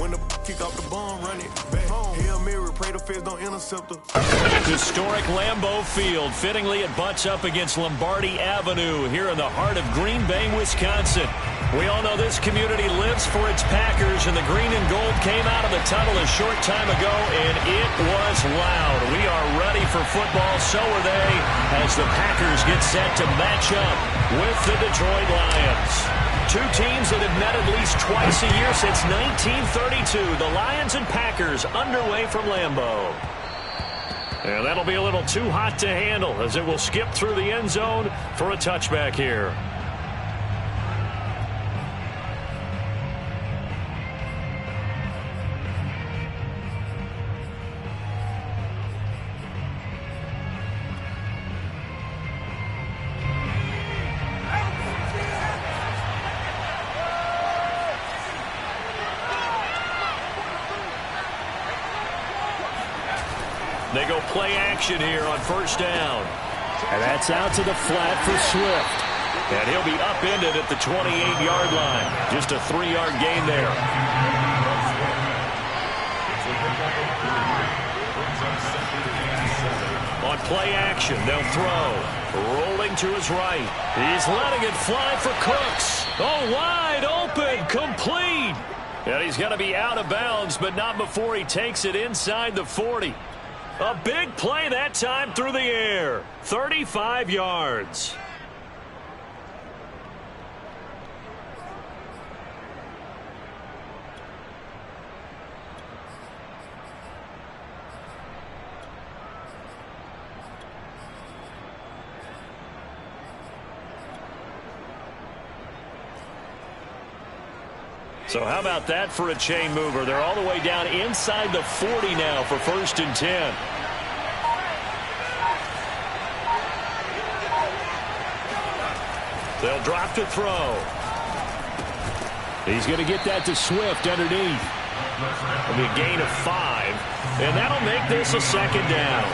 When the kick off the ball, run it back home. Hail Mary, pray the feds don't intercept her. Historic Lambeau Field. Fittingly, it butts up against Lombardi Avenue here in the heart of Green Bay, Wisconsin. We all know this community lives for its Packers, and the green and gold came out of the tunnel a short time ago, and it was loud. We are ready for football, so are they, as the Packers get set to match up with the Detroit Lions. Two teams that have met at least twice a year since 1932. The Lions and Packers underway from Lambeau. And that'll be a little too hot to handle as it will skip through the end zone for a touchback here. They go play action here on first down. And that's out to the flat for Swift. And he'll be upended at the 28-yard line. Just a 3-yard gain there. On play action, they'll throw. Rolling to his right. He's letting it fly for Cooks. Oh, wide open, complete. And he's going to be out of bounds, but not before he takes it inside the 40. A big play that time through the air. 35 yards. So how about that for a chain mover? They're all the way down inside the 40 now for 1st and 10. They'll drop to throw. He's going to get that to Swift underneath. It'll be a gain of 5, and that'll make this a 2nd down.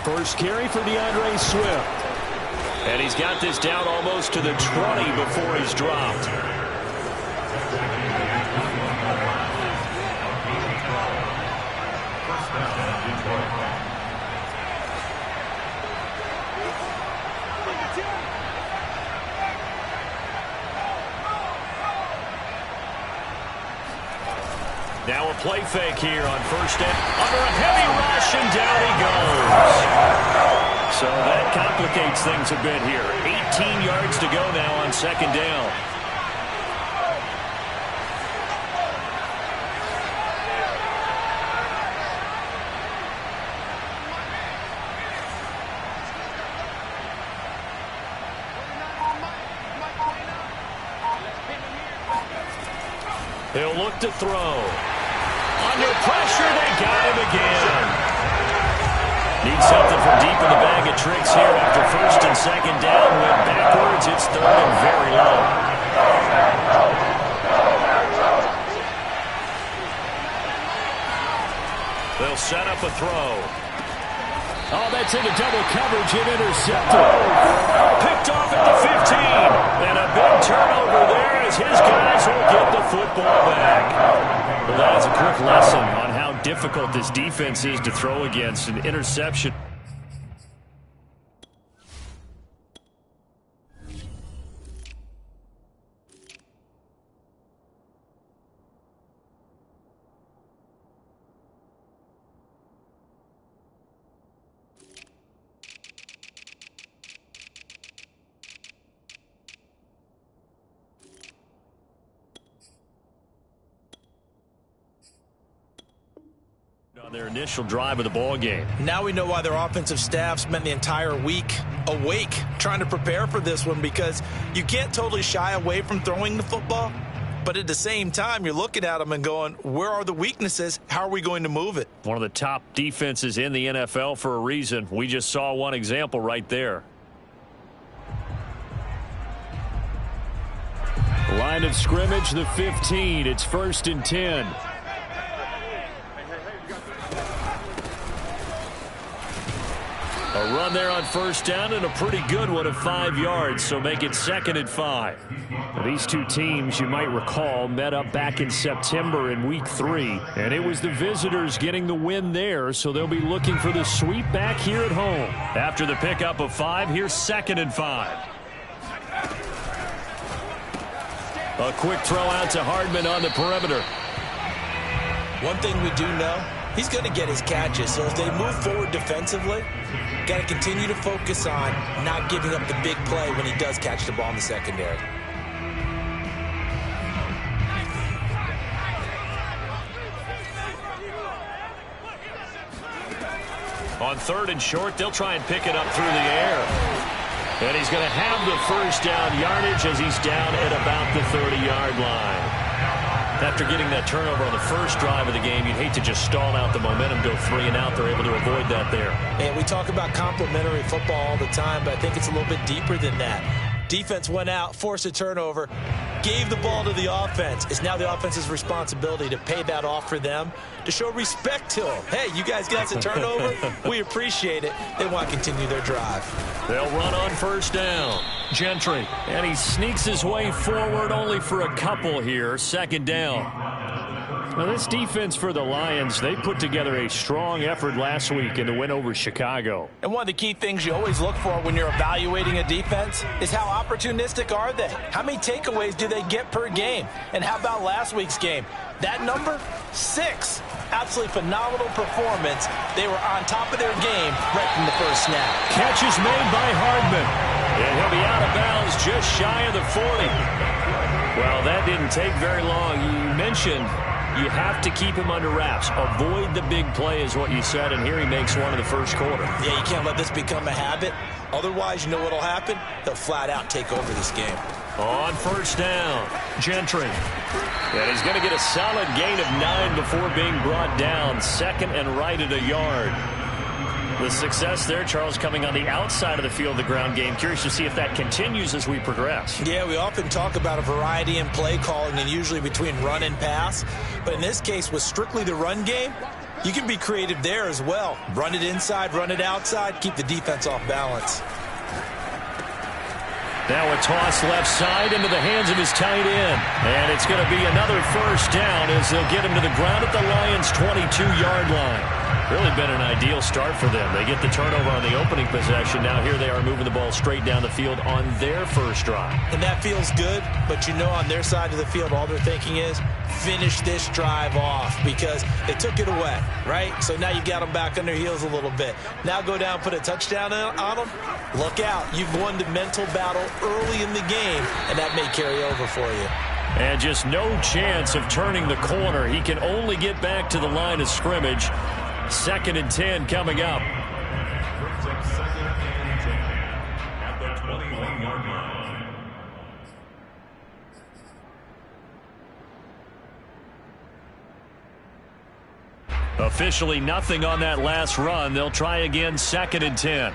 First carry for DeAndre Swift. And he's got this down almost to the 20 before he's dropped. Now a play fake here on first down. Under a heavy rush, and down he goes. So that complicates things a bit here. 18 yards to go now on 2nd down. He'll look to throw. Under pressure, they got him again. Needs something from deep in the bag of tricks here after 1st and 2nd down. Went backwards. It's 3rd and very low. They'll set up a throw. Oh, that's into double coverage and intercepted. Picked off at the 15. And a big turnover there as his guys will get the football back. Well, that is a quick lesson on how difficult this defense is to throw against. An interception. On their initial drive of the ball game. Now we know why their offensive staff spent the entire week awake trying to prepare for this one, because you can't totally shy away from throwing the football, but at the same time you're looking at them and going, where are the weaknesses? How are we going to move it? One of the top defenses in the NFL for a reason. We just saw one example right there. Line of scrimmage, the 15. It's 1st and 10. A run there on 1st down and a pretty good one of 5 yards, so make it 2nd and 5. Now, these two teams, you might recall, met up back in September in Week 3, and it was the visitors getting the win there, so they'll be looking for the sweep back here at home. After the pickup of 5, here's 2nd and 5. A quick throw out to Hardman on the perimeter. One thing we do know, he's going to get his catches, so as they move forward defensively, got to continue to focus on not giving up the big play when he does catch the ball in the secondary. On 3rd and short, they'll try and pick it up through the air. And he's going to have the 1st down yardage as he's down at about the 30-yard line. After getting that turnover on the first drive of the game, you'd hate to just stall out the momentum, go 3 and out. They're able to avoid that there. And we talk about complementary football all the time, but I think it's a little bit deeper than that. Defense went out, forced a turnover, gave the ball to the offense. It's now the offense's responsibility to pay that off for them, to show respect to them. Hey, you guys got us a turnover? We appreciate it. They want to continue their drive. They'll run on 1st down. Gentry, and he sneaks his way forward only for a couple here. 2nd down. Now, this defense for the Lions, they put together a strong effort last week in the win over Chicago. And one of the key things you always look for when you're evaluating a defense is how opportunistic are they? How many takeaways do they get per game? And how about last week's game? That number, 6. Absolutely phenomenal performance. They were on top of their game right from the first snap. Catch is made by Hardman. And he'll be out of bounds just shy of the 40. Well, that didn't take very long. You mentioned you have to keep him under wraps. Avoid the big play is what you said, and here he makes one in the first quarter. Yeah, you can't let this become a habit. Otherwise, you know what will happen? They'll flat out take over this game. On 1st down, Gentry. And he's going to get a solid gain of 9 before being brought down. 2nd and right at a yard. The success there, Charles, coming on the outside of the field, the ground game. Curious to see if that continues as we progress. Yeah, we often talk about a variety in play calling and usually between run and pass. But in this case, with strictly the run game, you can be creative there as well. Run it inside, run it outside, keep the defense off balance. Now a toss left side into the hands of his tight end. And it's going to be another 1st down as they'll get him to the ground at the Lions' 22-yard line. Really been an ideal start for them. They get the turnover on the opening possession. Now here they are moving the ball straight down the field on their first drive. And that feels good, but you know on their side of the field, all they're thinking is finish this drive off because they took it away, right? So now you got them back on their heels a little bit. Now go down, put a touchdown on them. Look out. You've won the mental battle early in the game, and that may carry over for you. And just no chance of turning the corner. He can only get back to the line of scrimmage. 2nd and 10 coming up. Officially nothing on that last run. They'll try again, 2nd and 10.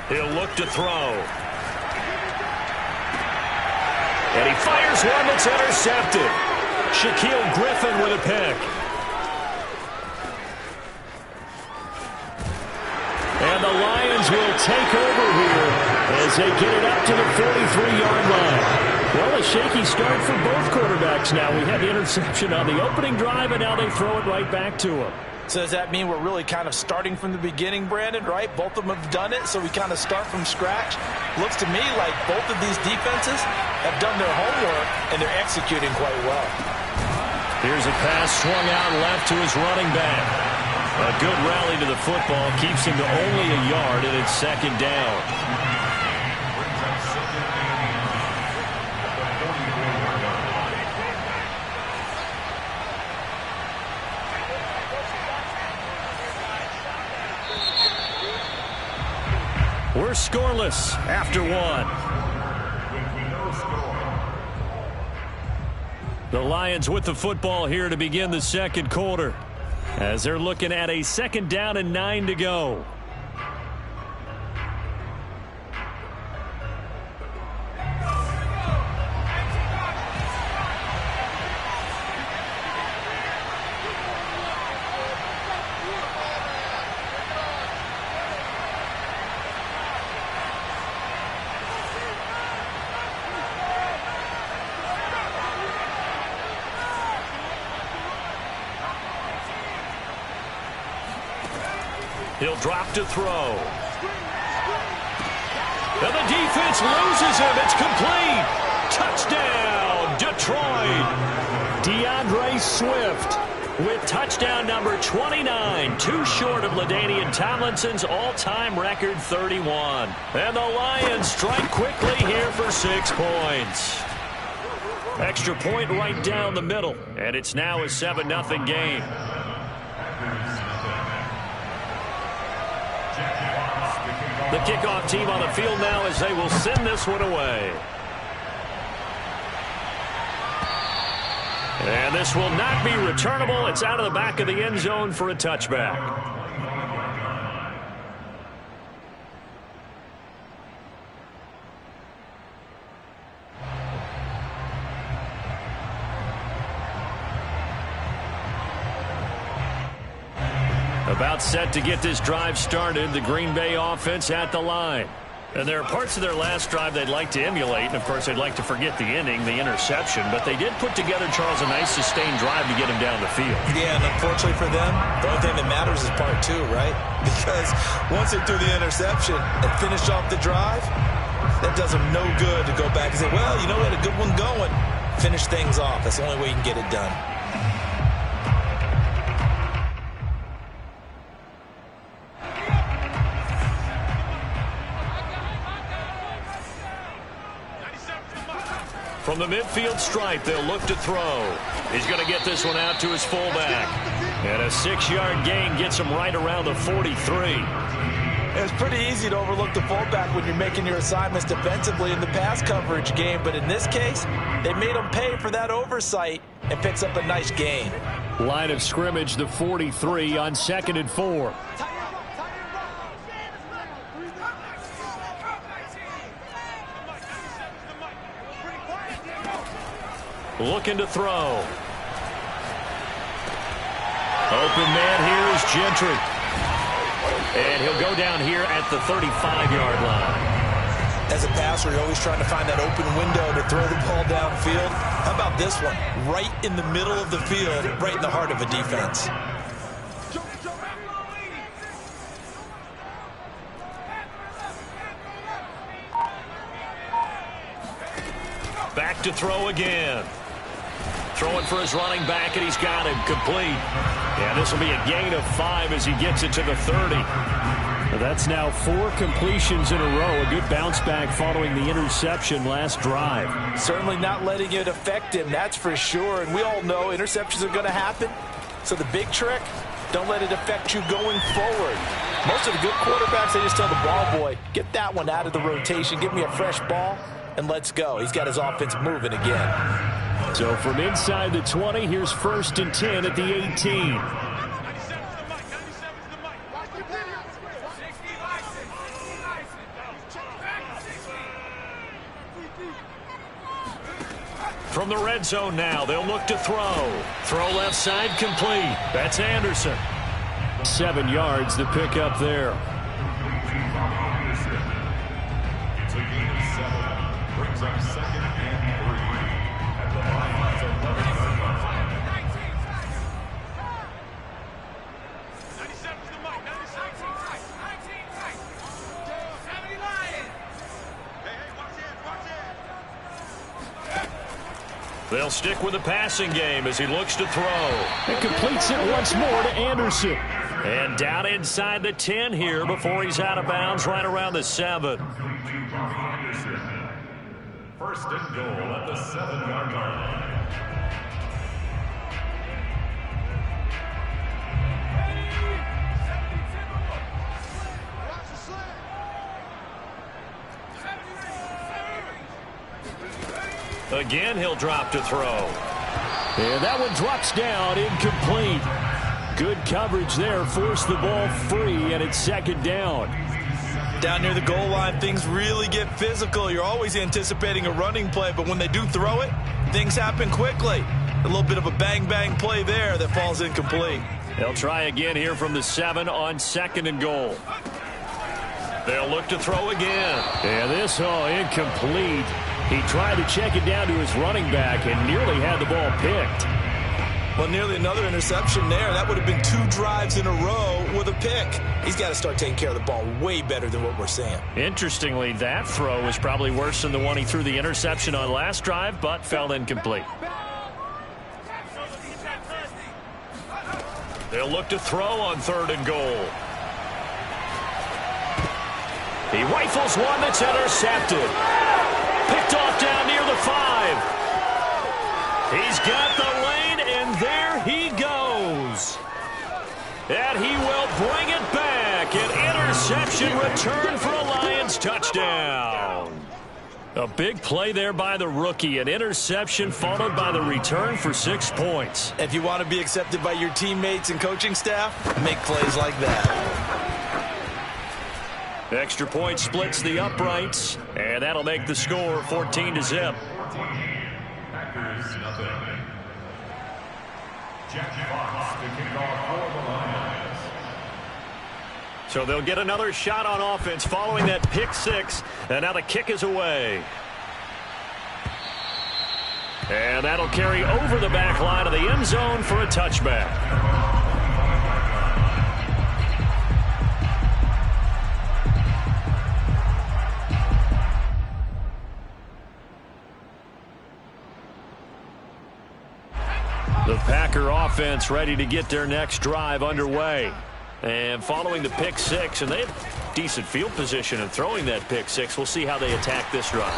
He'll look to throw. And he fires one that's intercepted. Shaquille Griffin with a pick. And the Lions will take over here as they get it up to the 43-yard line. Well, a shaky start for both quarterbacks now. We had the interception on the opening drive, and now they throw it right back to him. So does that mean we're really kind of starting from the beginning, Brandon, right? Both of them have done it, so we kind of start from scratch. Looks to me like both of these defenses have done their homework, and they're executing quite well. Here's a pass swung out left to his running back. A good rally to the football keeps him to only a yard, and it's 2nd down. We're scoreless after 1. The Lions with the football here to begin the second quarter as they're looking at a 2nd down and 9 to go. He'll drop to throw. And the defense loses him. It's complete. Touchdown, Detroit. DeAndre Swift with touchdown number 29, too short of LaDainian Tomlinson's all-time record 31. And the Lions strike quickly here for 6 points. Extra point right down the middle, and it's now a 7-0 game. The kickoff team on the field now as they will send this one away. And this will not be returnable. It's out of the back of the end zone for a touchback. About set to get this drive started, the Green Bay offense at the line. And there are parts of their last drive they'd like to emulate, and of course they'd like to forget the ending, the interception, but they did put together, Charles, a nice sustained drive to get him down the field. Yeah, and unfortunately for them, the only thing that matters is part 2, right? Because once they threw the interception and finished off the drive, that does them no good to go back and say, well, you know, we had a good one going. Finish things off. That's the only way you can get it done. From the midfield stripe, they'll look to throw. He's going to get this one out to his fullback. And a 6-yard gain gets him right around the 43. It's pretty easy to overlook the fullback when you're making your assignments defensively in the pass coverage game. But in this case, they made him pay for that oversight and picks up a nice gain. Line of scrimmage, the 43 on 2nd and 4. Looking to throw. Open man here is Gentry. And he'll go down here at the 35-yard line. As a passer, you're always trying to find that open window to throw the ball downfield. How about this one? Right in the middle of the field, right in the heart of a defense. Back to throw again. Throwing for his running back, and he's got him complete. And this will be a gain of 5 as he gets it to the 30. That's now 4 completions in a row. A good bounce back following the interception last drive. Certainly not letting it affect him, that's for sure. And we all know interceptions are going to happen. So the big trick, don't let it affect you going forward. Most of the good quarterbacks, they just tell the ball boy, get that one out of the rotation, give me a fresh ball, and let's go. He's got his offense moving again. So from inside the 20, here's 1st and 10 at the 18. From the red zone now, they'll look to throw. Throw left side complete. That's Anderson. 7 yards to pick up there. Brings up 2nd and 3. At the line of 97 to the mic. 97 to the mic. They'll stick with the passing game as he looks to throw. And completes it once more to Anderson. And down inside the 10 here before he's out of bounds right around the 7. 1st and goal at the 7-yard line. Again, he'll drop to throw. And that one drops down, incomplete. Good coverage there, forced the ball free, and it's 2nd down. Down near the goal line, things really get physical. You're always anticipating a running play, but when they do throw it, things happen quickly. A little bit of a bang-bang play there that falls incomplete. They'll try again here from the 7 on 2nd and goal. They'll look to throw again. And this, incomplete. He tried to check it down to his running back and nearly had the ball picked. Well, nearly another interception there. That would have been 2 drives in a row with a pick. He's got to start taking care of the ball way better than what we're seeing. Interestingly, that throw was probably worse than the one he threw the interception on last drive, but fell incomplete. They'll look to throw on 3rd and goal. He rifles one that's intercepted. Picked off down near the 5. He's got the lane, and there he goes. And he will bring it back. An interception return for a Lions touchdown. A big play there by the rookie. An interception followed by the return for 6 points. If you want to be accepted by your teammates and coaching staff, make plays like that. Extra point splits the uprights, and that'll make the score 14-0. So they'll get another shot on offense following that pick 6, and now the kick is away. And that'll carry over the back line of the end zone for a touchback. The Packer offense ready to get their next drive underway. And following the pick 6, and they have decent field position in throwing that pick 6. We'll see how they attack this drive.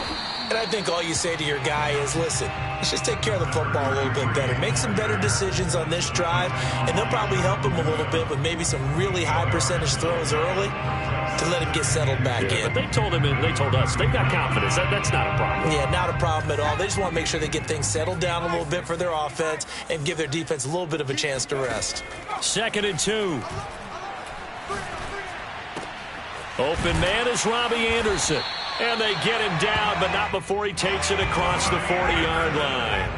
And I think all you say to your guy is, listen, let's just take care of the football a little bit better. Make some better decisions on this drive, and they'll probably help him a little bit with maybe some really high percentage throws early to let him get settled back in. But they told him, and they told us, they've got confidence. That's not a problem. Yeah, not a problem at all. They just want to make sure they get things settled down a little bit for their offense and give their defense a little bit of a chance to rest. 2nd and 2. Open man is Robbie Anderson. And they get him down, but not before he takes it across the 40-yard line.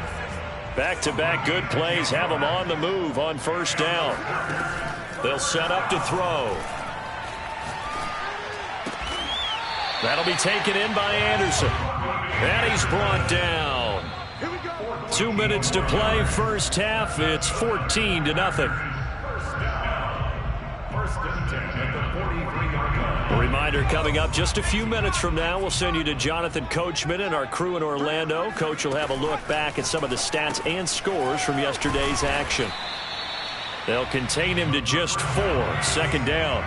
Back-to-back good plays have him on the move on 1st down. They'll set up to throw. That'll be taken in by Anderson. And he's brought down. 2 minutes to play, 1st half. It's 14-0. A reminder coming up just a few minutes from now, we'll send you to Jonathan Coachman and our crew in Orlando. Coach will have a look back at some of the stats and scores from yesterday's action. They'll contain him to just 4. 2nd down.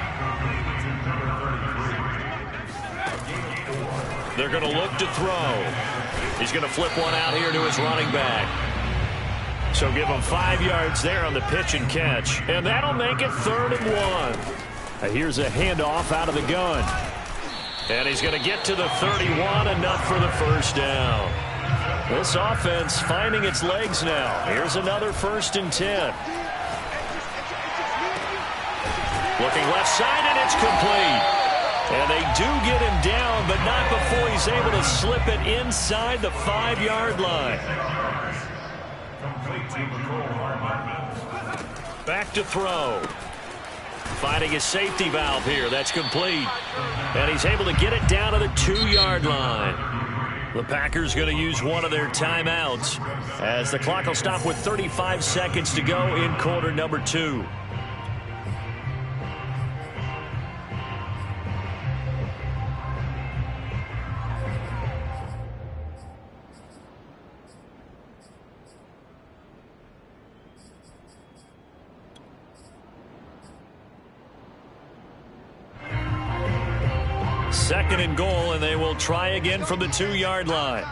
They're going to look to throw. He's going to flip one out here to his running back. So give him 5 yards there on the pitch and catch. And that'll make it 3rd and 1. Here's a handoff out of the gun. And he's going to get to the 31, enough for the 1st down. This offense finding its legs now. Here's another 1st and 10. Looking left side, and it's complete. And they do get him down, but not before he's able to slip it inside the 5-yard line. Back to throw. Finding his safety valve here. That's complete. And he's able to get it down to the 2-yard line. The Packers going to use one of their timeouts as the clock will stop with 35 seconds to go in quarter number 2. Second and goal, and they will try again from the 2-yard line.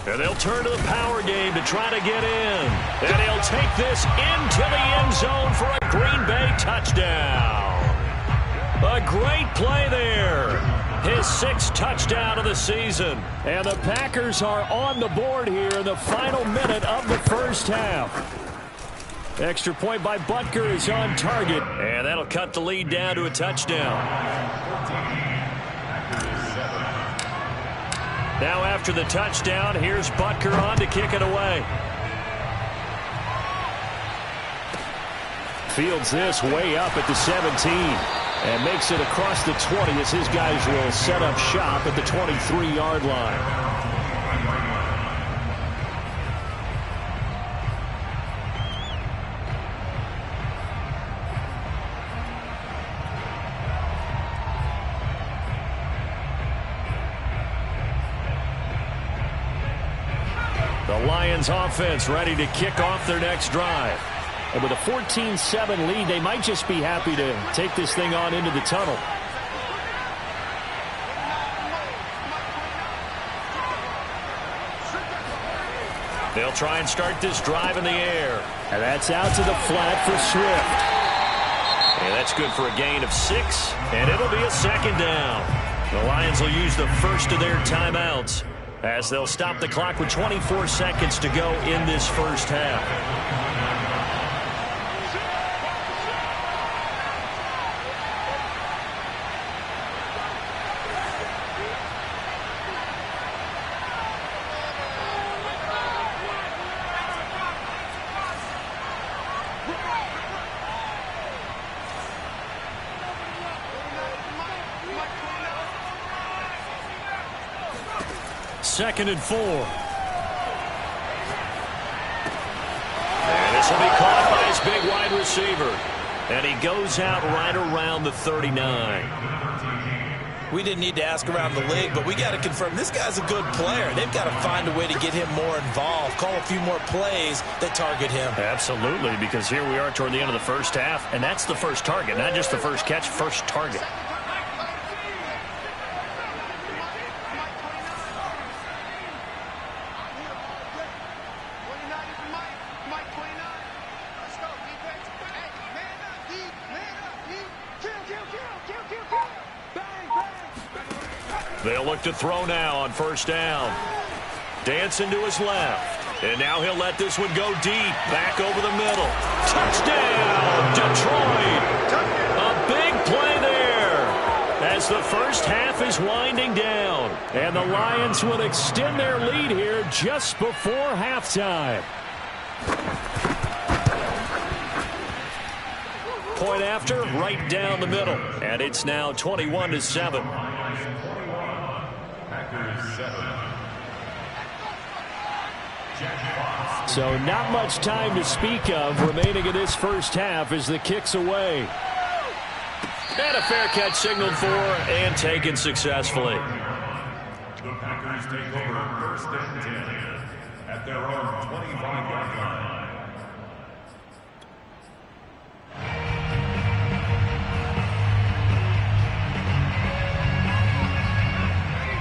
And they'll turn to the power game to try to get in. And he'll take this into the end zone for a Green Bay touchdown. A great play there. His 6th touchdown of the season. And the Packers are on the board here in the final minute of the 1st half. Extra point by Butker is on target, and that'll cut the lead down to a touchdown. Now after the touchdown, here's Butker on to kick it away. Fields this way up at the 17 and makes it across the 20 as his guys will set up shop at the 23-yard line. Lions offense ready to kick off their next drive. And with a 14-7 lead, they might just be happy to take this thing on into the tunnel. They'll try and start this drive in the air. And that's out to the flat for Swift. And that's good for a gain of 6, and it'll be a second down. The Lions will use the first of their timeouts as they'll stop the clock with 24 seconds to go in this first half. Second and 4. And this will be caught by his big wide receiver. And he goes out right around the 39. We didn't need to ask around the league, but we got to confirm this guy's a good player. They've got to find a way to get him more involved, call a few more plays that target him. Absolutely, because here we are toward the end of the first half, and that's the first target, not just the first catch, first target. They'll look to throw now on first down. Dancing to his left. And now he'll let this one go deep. Back over the middle. Touchdown, Detroit. A big play there as the first half is winding down. And the Lions will extend their lead here just before halftime. Point after, right down the middle. And it's now 21-7. So not much time to speak of remaining in this first half as the kick's away. And a fair catch signaled for and taken successfully. The Packers take over first and 10 at their own 25-yard line.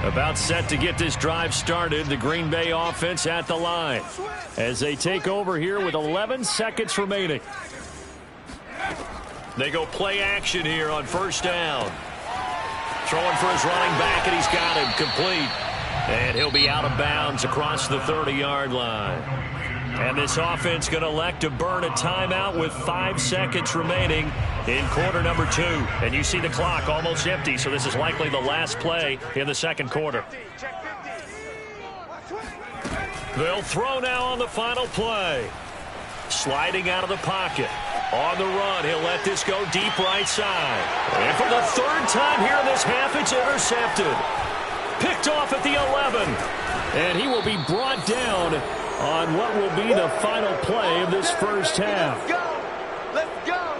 About set to get this drive started, the Green Bay offense at the line as they take over here with 11 seconds remaining. They go play action here on first down. Throwing for his running back, and he's got him complete. And he'll be out of bounds across the 30-yard line. And this offense going to elect to burn a timeout with 5 seconds remaining in quarter number 2. And you see the clock almost empty, so this is likely the last play in the second quarter. They'll throw now on the final play. Sliding out of the pocket. On the run, he'll let this go deep right side. And for the third time here in this half, it's intercepted. Picked off at the 11. And he will be brought down on what will be the final play of this first half. Let's go.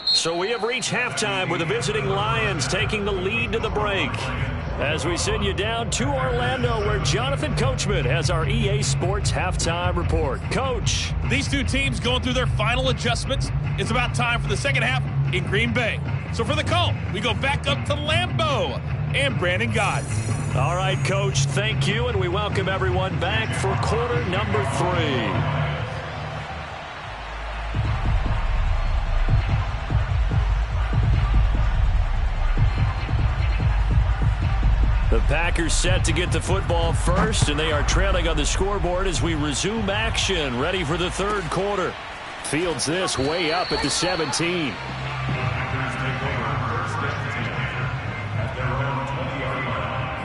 So we have reached halftime with the visiting Lions taking the lead to the break. As we send you down to Orlando, where Jonathan Coachman has our EA Sports halftime report. Coach. These two teams going through their final adjustments. It's about time for the second half in Green Bay. So for the call, we go back up to Lambeau and Brandon Gott. All right, Coach, thank you, and we welcome everyone back for quarter number 3. The Packers set to get the football first, and they are trailing on the scoreboard as we resume action, ready for the third quarter. Fields this way up at the 17. Packers take over first and 10 at their own 20-yard line.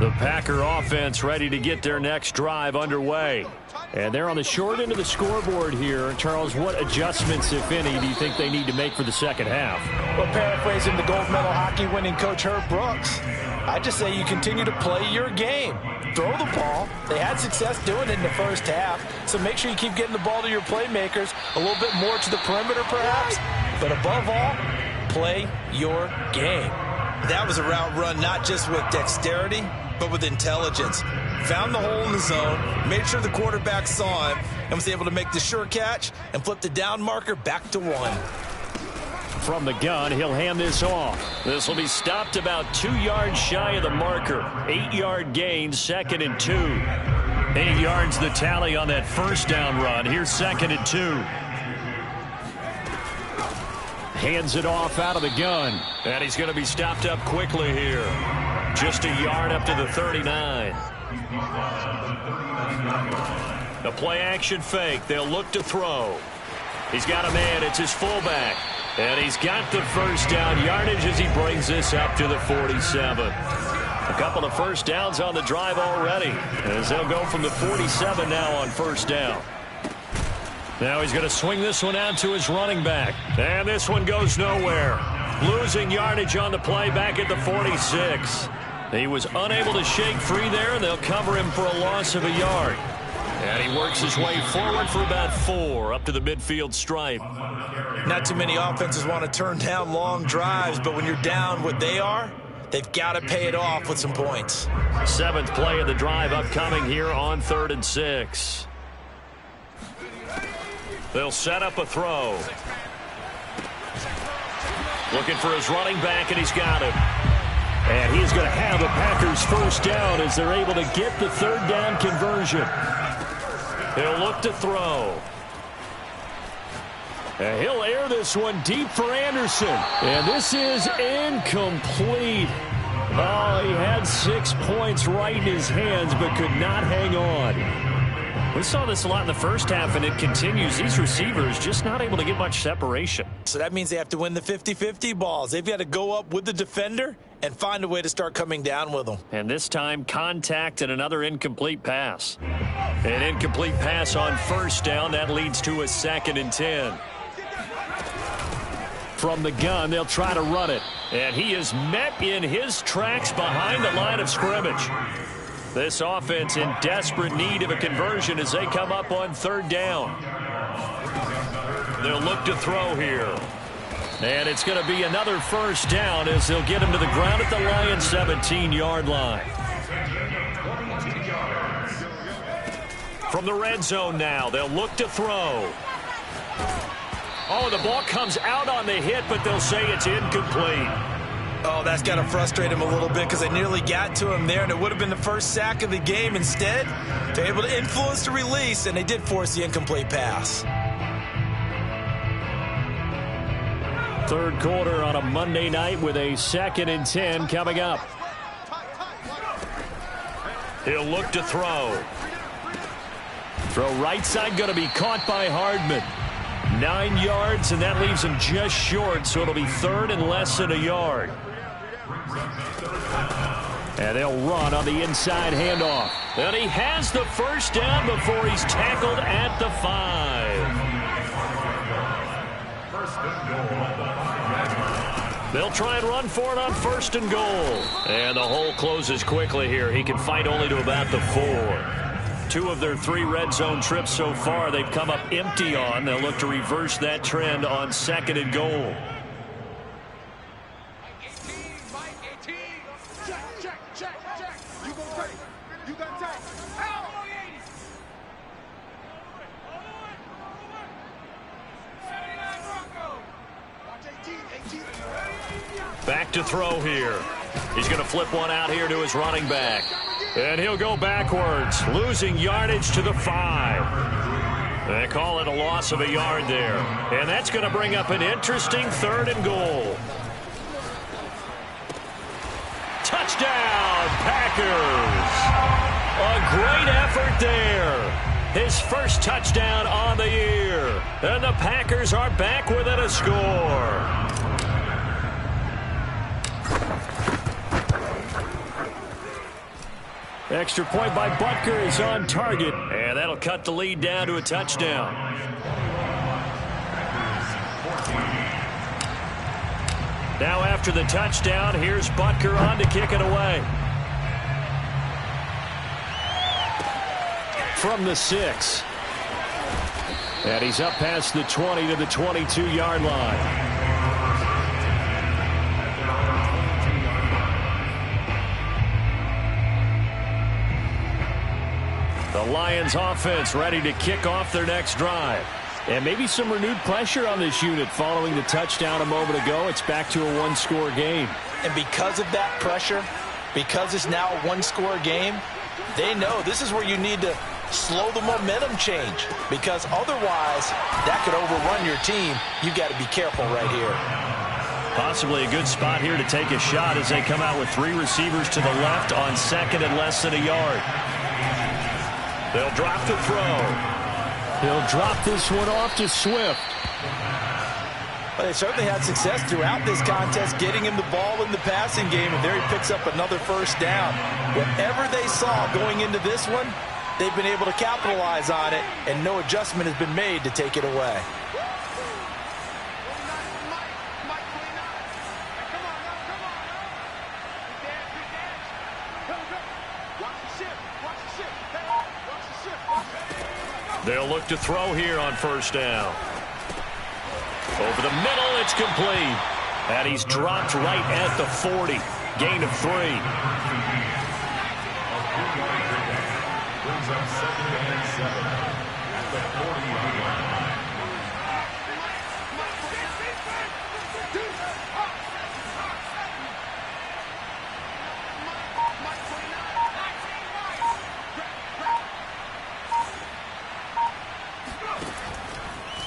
The Packer offense ready to get their next drive underway. And they're on the short end of the scoreboard here. Charles, what adjustments, if any, do you think they need to make for the second half? Well, paraphrasing the gold medal hockey winning coach Herb Brooks, I just say you continue to play your game. Throw the ball. They had success doing it in the first half, so make sure you keep getting the ball to your playmakers, a little bit more to the perimeter perhaps, but above all, play your game. That was a route run not just with dexterity, but with intelligence. Found the hole in the zone, made sure the quarterback saw him, and was able to make the sure catch and flip the down marker back to 1. From the gun, he'll hand this off. This will be stopped about 2 yards shy of the marker. 8-yard gain, 2nd and 2. 8 yards the tally on that first down run. Here's 2nd and 2. Hands it off out of the gun. And he's going to be stopped up quickly here. Just a yard up to the 39. A play-action fake. They'll look to throw. He's got a man. It's his fullback. And he's got the first down yardage as he brings this up to the 47. A couple of first downs on the drive already, as they'll go from the 47 now on first down. Now he's going to swing this one out to his running back. And this one goes nowhere. Losing yardage on the play back at the 46. He was unable to shake free there, and they'll cover him for a loss of a yard. And he works his way forward for about 4 up to the midfield stripe. Not too many offenses want to turn down long drives, but when you're down what they are, they've got to pay it off with some points. 7th play of the drive upcoming here on 3rd and 6. They'll set up a throw. Looking for his running back, and he's got him. And he's going to have the Packers first down as they're able to get the 3rd down conversion. He'll look to throw. And he'll air this one deep for Anderson. And this is incomplete. Oh, he had 6 points right in his hands, but could not hang on. We saw this a lot in the first half, and it continues. These receivers just not able to get much separation. So that means they have to win the 50-50 balls. They've got to go up with the defender and find a way to start coming down with them. And this time, contact and another incomplete pass. An incomplete pass on first down. That leads to a 2nd and 10. From the gun, they'll try to run it. And he is met in his tracks behind the line of scrimmage. This offense in desperate need of a conversion as they come up on 3rd down. They'll look to throw here. And it's going to be another first down as they'll get him to the ground at the Lions' 17-yard line. From the red zone now, they'll look to throw. Oh, the ball comes out on the hit, but they'll say it's incomplete. Oh, that's got to frustrate him a little bit because they nearly got to him there, and it would have been the first sack of the game. Instead, they're able to influence the release, and they did force the incomplete pass. 3rd quarter on a Monday night with a 2nd and 10 coming up. He'll look to throw. Throw right side going to be caught by Hardman. 9 yards, and that leaves him just short, so it'll be 3rd and less than a yard. And they'll run on the inside handoff. And he has the first down before he's tackled at the 5. They'll try and run for it on 1st and goal. And the hole closes quickly here. He can fight only to about the 4. 2 of their 3 red zone trips so far, they've come up empty on. They'll look to reverse that trend on 2nd and goal. Back to throw here. He's going to flip one out here to his running back. And he'll go backwards, losing yardage to the 5. They call it a loss of a yard there. And that's going to bring up an interesting 3rd and goal. Touchdown, Packers! A great effort there. His first touchdown on the year. And the Packers are back within a score. Extra point by Butker is on target. And that'll cut the lead down to a touchdown. Now after the touchdown, here's Butker on to kick it away. From the 6. And he's up past the 20 to the 22-yard line. The Lions offense ready to kick off their next drive. And maybe some renewed pressure on this unit following the touchdown a moment ago. It's back to a one-score game. And because of that pressure, because it's now a one-score game, they know this is where you need to slow the momentum change, because otherwise that could overrun your team. You've got to be careful right here. Possibly a good spot here to take a shot as they come out with 3 receivers to the left on second and less than a yard. They'll drop the throw. He'll drop this one off to Swift. Well, they certainly had success throughout this contest getting him the ball in the passing game, and there he picks up another first down. Whatever they saw going into this one, they've been able to capitalize on it, and no adjustment has been made to take it away. They'll look to throw here on first down. Over the middle, it's complete. And he's dropped right at the 40. Gain of 3. Brings up 2nd and 7 at the 40-yard line.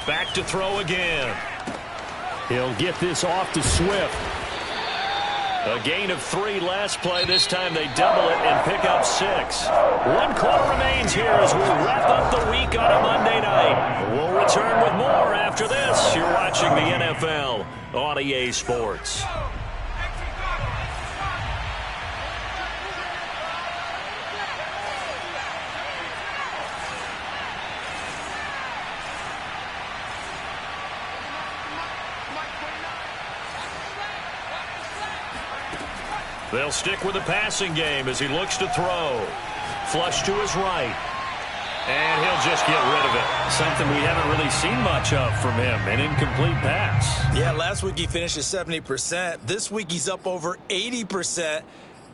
Back to throw again. He'll get this off to Swift. A gain of 3 last play. This time they double it and pick up 6. 1 quarter remains here as we wrap up the week on a Monday night. We'll return with more after this. You're watching the NFL on EA Sports. They'll stick with the passing game as he looks to throw. Flush to his right. And he'll just get rid of it. Something we haven't really seen much of from him. An incomplete pass. Yeah, last week he finished at 70%. This week he's up over 80%.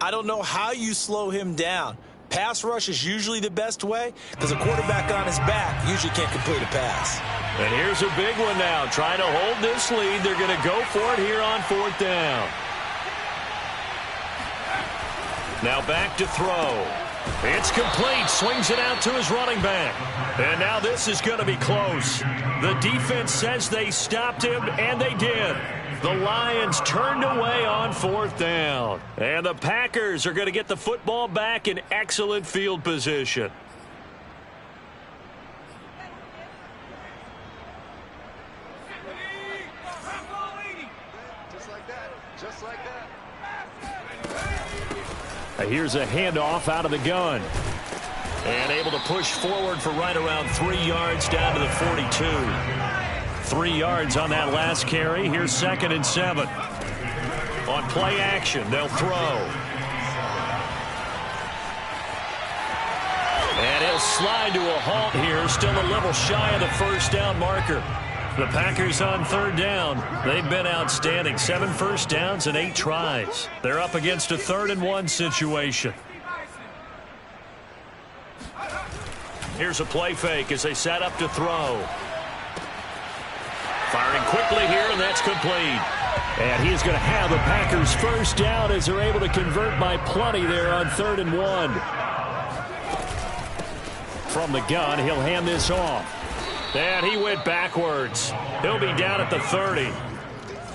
I don't know how you slow him down. Pass rush is usually the best way because a quarterback on his back usually can't complete a pass. And here's a big one now. Trying to hold this lead. They're going to go for it here on 4th down. Now back to throw. It's complete. Swings it out to his running back. And now this is going to be close. The defense says they stopped him, and they did. The Lions turned away on 4th down. And the Packers are going to get the football back in excellent field position. Here's a handoff out of the gun. And able to push forward for right around 3 yards down to the 42. 3 yards on that last carry. Here's 2nd and 7. On play action, they'll throw. And he'll slide to a halt here. Still a little shy of the first down marker. The Packers on 3rd down. They've been outstanding. 7 first downs and 8 tries. They're up against a 3rd and 1 situation. Here's a play fake as they set up to throw. Firing quickly here, and that's complete. And he's going to have the Packers first down as they're able to convert by plenty there on 3rd and 1. From the gun, he'll hand this off. And he went backwards. He'll be down at the 30.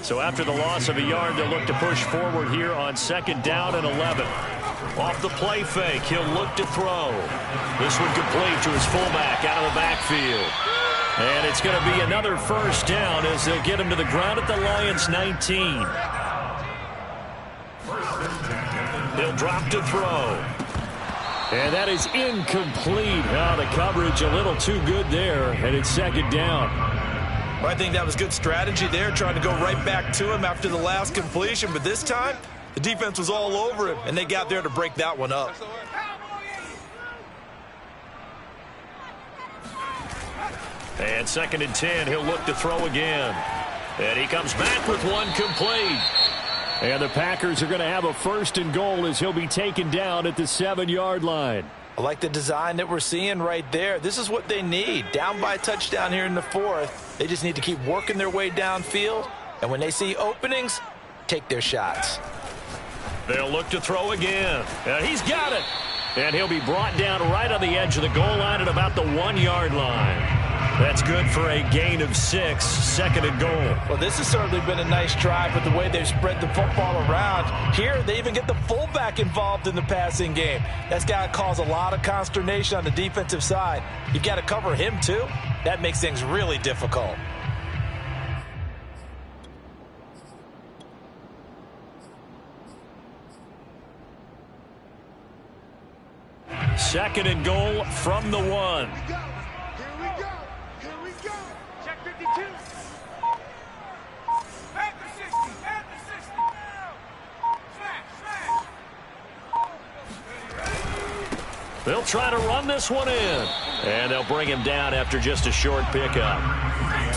So after the loss of a yard, they'll look to push forward here on 2nd down and 11. Off the play fake, he'll look to throw. This one complete to his fullback out of the backfield. And it's going to be another first down as they'll get him to the ground at the Lions' 19. He'll drop to throw. And that is incomplete. Oh, the coverage a little too good there, and it's 2nd down. I think that was good strategy there, trying to go right back to him after the last completion. But this time, the defense was all over him, and they got there to break that one up. And 2nd and 10, he'll look to throw again. And he comes back with one complete. And the Packers are going to have a 1st and goal as he'll be taken down at the 7-yard line. I like the design that we're seeing right there. This is what they need. Down by a touchdown here in the 4th. They just need to keep working their way downfield. And when they see openings, take their shots. They'll look to throw again. And he's got it. And he'll be brought down right on the edge of the goal line at about the 1-yard line. That's good for a gain of 6, 2nd and goal. Well, this has certainly been a nice drive with the way they've spread the football around. Here, they even get the fullback involved in the passing game. That's got to cause a lot of consternation on the defensive side. You've got to cover him, too. That makes things really difficult. Second and goal from the 1. They'll try to run this one in. And they'll bring him down after just a short pickup.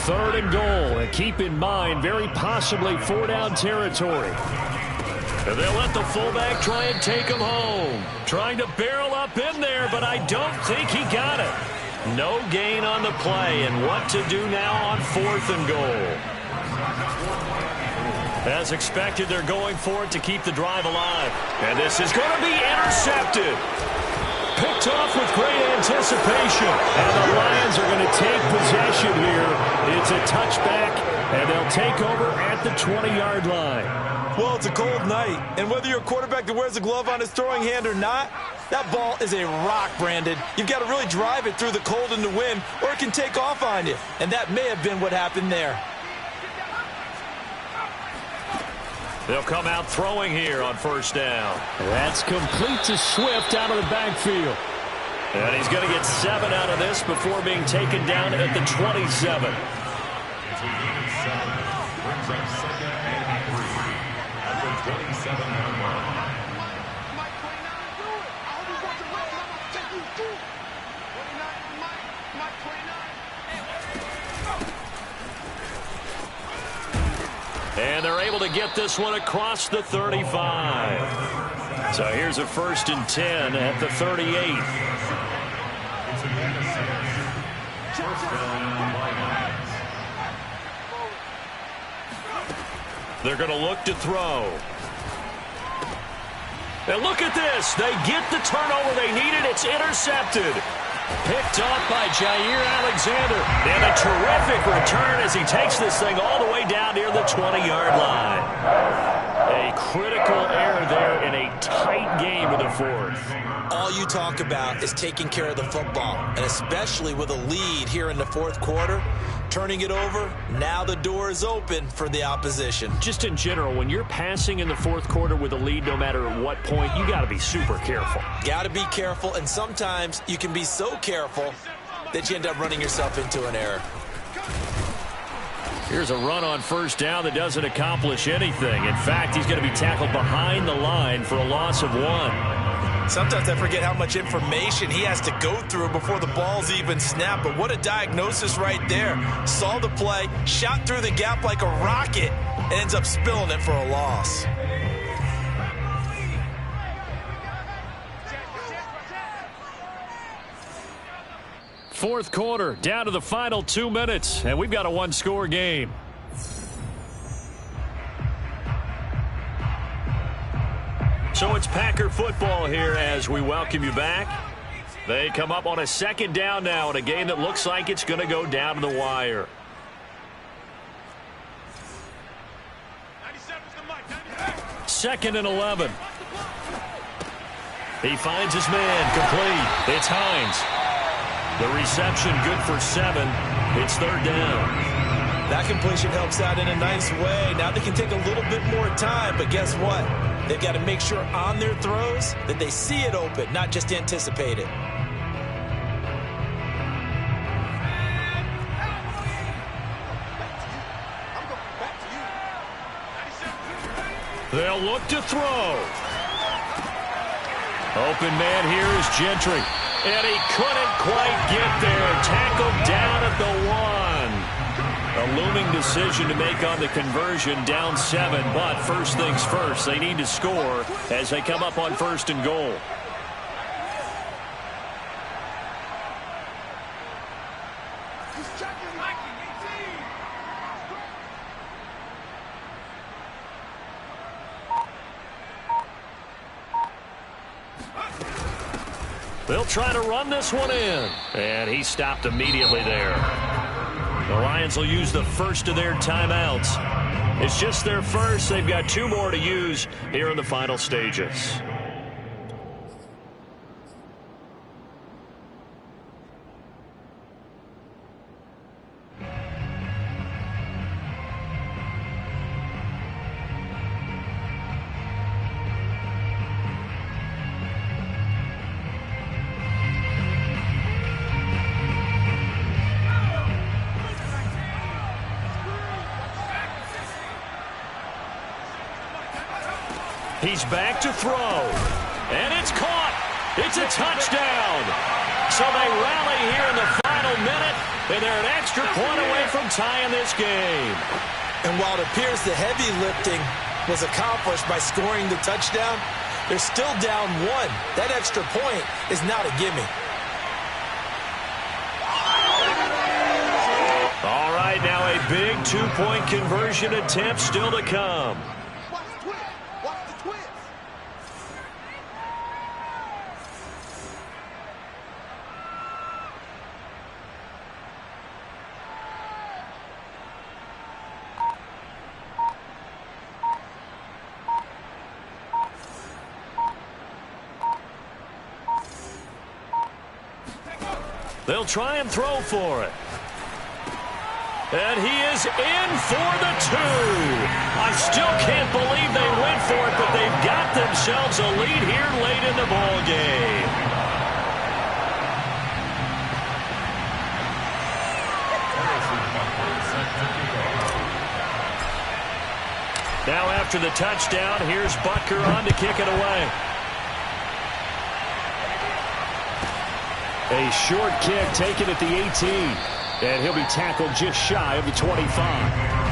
3rd and goal. And keep in mind, very possibly 4-down territory. And they'll let the fullback try and take him home. Trying to barrel up in there, but I don't think he got it. No gain on the play. And what to do now on 4th and goal. As expected, they're going for it to keep the drive alive. And this is going to be intercepted. Picked off with great anticipation. And the Lions are going to take possession here. It's a touchback, and they'll take over at the 20-yard line. Well, it's a cold night, and whether you're a quarterback that wears a glove on his throwing hand or not, that ball is a rock, Brandon. You've got to really drive it through the cold and the wind, or it can take off on you. And that may have been what happened there. They'll come out throwing here on 1st down. That's complete to Swift out of the backfield. And he's going to get 7 out of this before being taken down at the 27. And they're able to get this one across the 35. So here's a 1st and 10 at the 38. They're going to look to throw. And look at this. They get the turnover they needed. It's intercepted. Picked off by Jair Alexander. And a terrific return as he takes this thing all the way down near the 20-yard line. A critical error there in a tight game in the 4th. All you talk about is taking care of the football, and especially with a lead here in the 4th quarter. Turning it over, now the door is open for the opposition. Just in general, when you're passing in the 4th quarter with a lead, no matter at what point, you got to be super careful. Got to be careful, and sometimes you can be so careful that you end up running yourself into an error. Here's a run on 1st down that doesn't accomplish anything. In fact, he's going to be tackled behind the line for a loss of 1. Sometimes I forget how much information he has to go through before the ball's even snapped. But what a diagnosis right there. Saw the play, shot through the gap like a rocket, and ends up spilling it for a loss. Fourth quarter, down to the final 2 minutes, and we've got a one-score game. So it's Packer football here as we welcome you back. They come up on a 2nd down now in a game that looks like it's going to go down to the wire. Second and 11. He finds his man, complete. It's Hines. The reception good for 7. It's 3rd down. That completion helps out in a nice way. Now they can take a little bit more time, but guess what? They've got to make sure on their throws that they see it open, not just anticipate it. They'll look to throw. Open man here is Gentry. And he couldn't quite get there. Tackled down at the 1. A looming decision to make on the conversion, down 7. But first things first, they need to score as they come up on 1st and goal. They'll try to run this one in. And he stopped immediately there. The Lions will use the first of their timeouts. It's just their first. They've got 2 more to use here in the final stages. He's back to throw. And it's caught. It's a touchdown. So they rally here in the final minute, and they're an extra point away from tying this game. And while it appears the heavy lifting was accomplished by scoring the touchdown, they're still down 1. That extra point is not a gimme. All right, now a big 2-point conversion attempt still to come. They'll try and throw for it. And he is in for the 2. I still can't believe they went for it, but they've got themselves a lead here late in the ball game. Now after the touchdown, here's Butker on to kick it away. A short kick taken at the 18. And he'll be tackled just shy of the 25.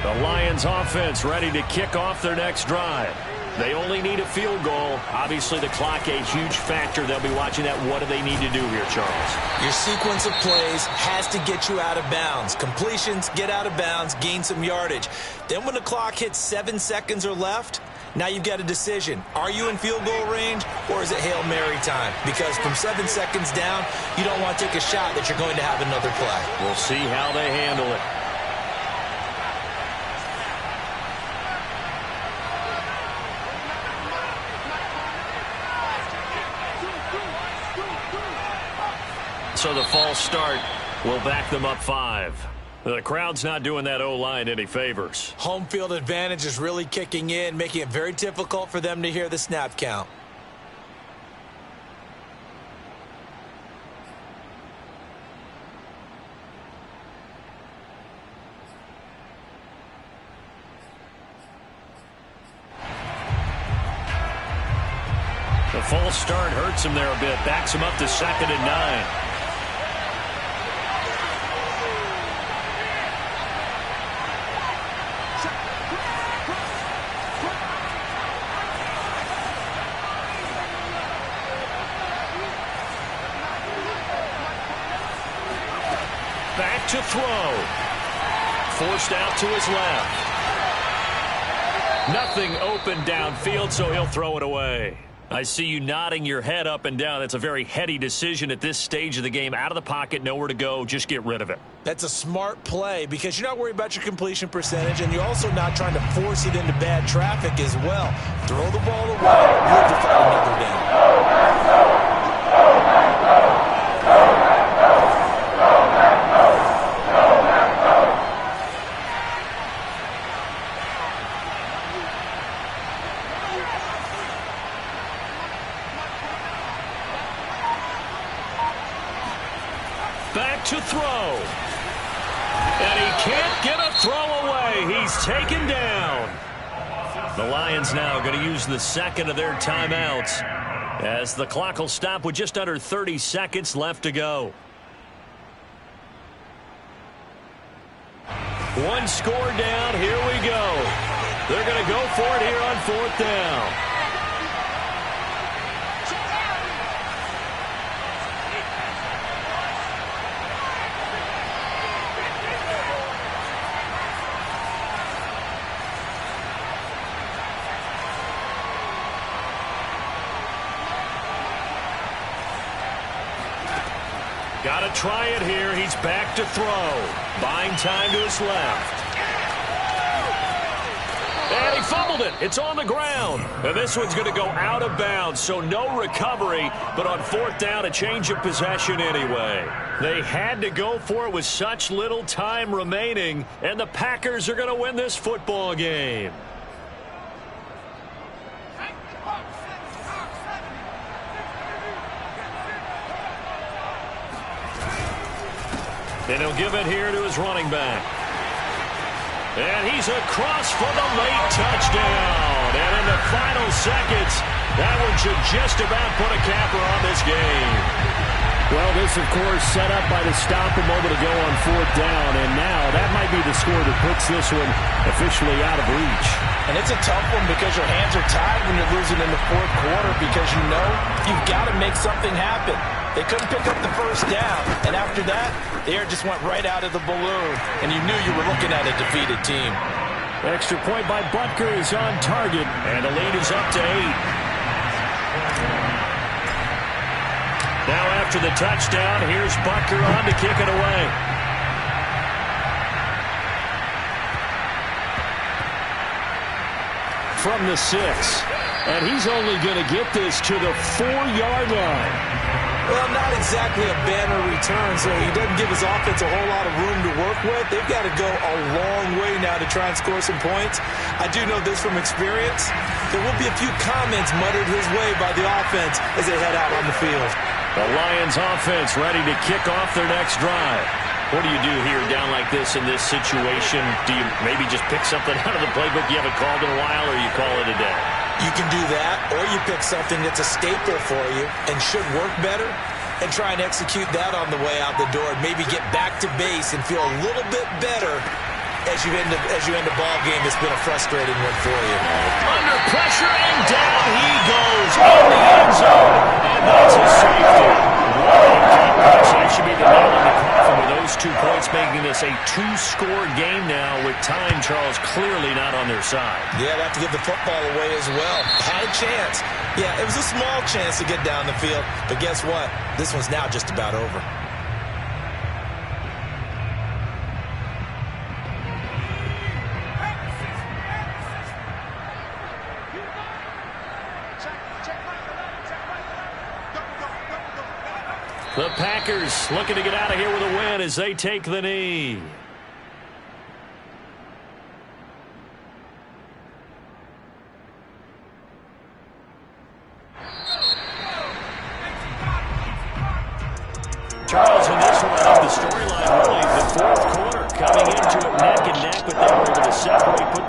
The Lions offense ready to kick off their next drive. They only need a field goal. Obviously, the clock a huge factor. They'll be watching that. What do they need to do here, Charles? Your sequence of plays has to get you out of bounds. Completions, get out of bounds, gain some yardage. Then when the clock hits 7 seconds or left, now you've got a decision. Are you in field goal range, or is it Hail Mary time? Because from 7 seconds down, you don't want to take a shot that you're going to have another play. We'll see how they handle it. So the false start will back them up 5. The crowd's not doing that O-line any favors. Home field advantage is really kicking in, making it very difficult for them to hear the snap count. The false start hurts him there a bit, backs him up to 2nd and 9. Back to throw. Forced out to his left. Nothing open downfield, so he'll throw it away. I see you nodding your head up and down. That's a very heady decision at this stage of the game. Out of the pocket, nowhere to go. Just get rid of it. That's a smart play because you're not worried about your completion percentage, and you're also not trying to force it into bad traffic as well. Throw the ball away. Live to fight another down. back to throw. And he can't get a throw away. He's taken down. The Lions now going to use the second of their timeouts as the clock will stop with just under 30 seconds left to go. One score down. Here we go. They're going to go for it here on 4th down. Got to try it here. He's back to throw. Buying time to his left. And he fumbled it. It's on the ground. And this one's going to go out of bounds, so no recovery. But on 4th down, a change of possession anyway. They had to go for it with such little time remaining. And the Packers are going to win this football game. And he'll give it here to his running back. And he's across for the late touchdown. And in the final seconds, that one should just about put a capper on this game. Well, this, of course, set up by the stop a moment ago on 4th down. And now that might be the score that puts this one officially out of reach. And it's a tough one because your hands are tied when you're losing in the 4th quarter because you know you've got to make something happen. They couldn't pick up the first down, and after that, the air just went right out of the balloon, and you knew you were looking at a defeated team. Extra point by Butker is on target, and the lead is up to 8. Now after the touchdown, here's Butker on to kick it away. From the 6, and he's only going to get this to the 4-yard line. Well, not exactly a banner return, so he doesn't give his offense a whole lot of room to work with. They've got to go a long way now to try and score some points. I do know this from experience. There will be a few comments muttered his way by the offense as they head out on the field. The Lions offense ready to kick off their next drive. What do you do here down like this in this situation? Do you maybe just pick something out of the playbook you haven't called in a while, or you call it a day? You can do that, or you pick something that's a staple for you and should work better and try and execute that on the way out the door and maybe get back to base and feel a little bit better as you end a ball game that's been a frustrating one for you. Under pressure, and down he goes in the end zone, and that's a safety. That should be the nail in the coffin with those 2 points, making this a 2-score game now with time, Charles, clearly not on their side. Yeah, they have to give the football away as well. Had a chance. Yeah, it was a small chance to get down the field, but guess what? This one's now just about over. The Packers looking to get out of here with a win as they take the knee. Charles, in this one, the storyline really, the 4th quarter coming into it neck and neck, but they were able to separate, put their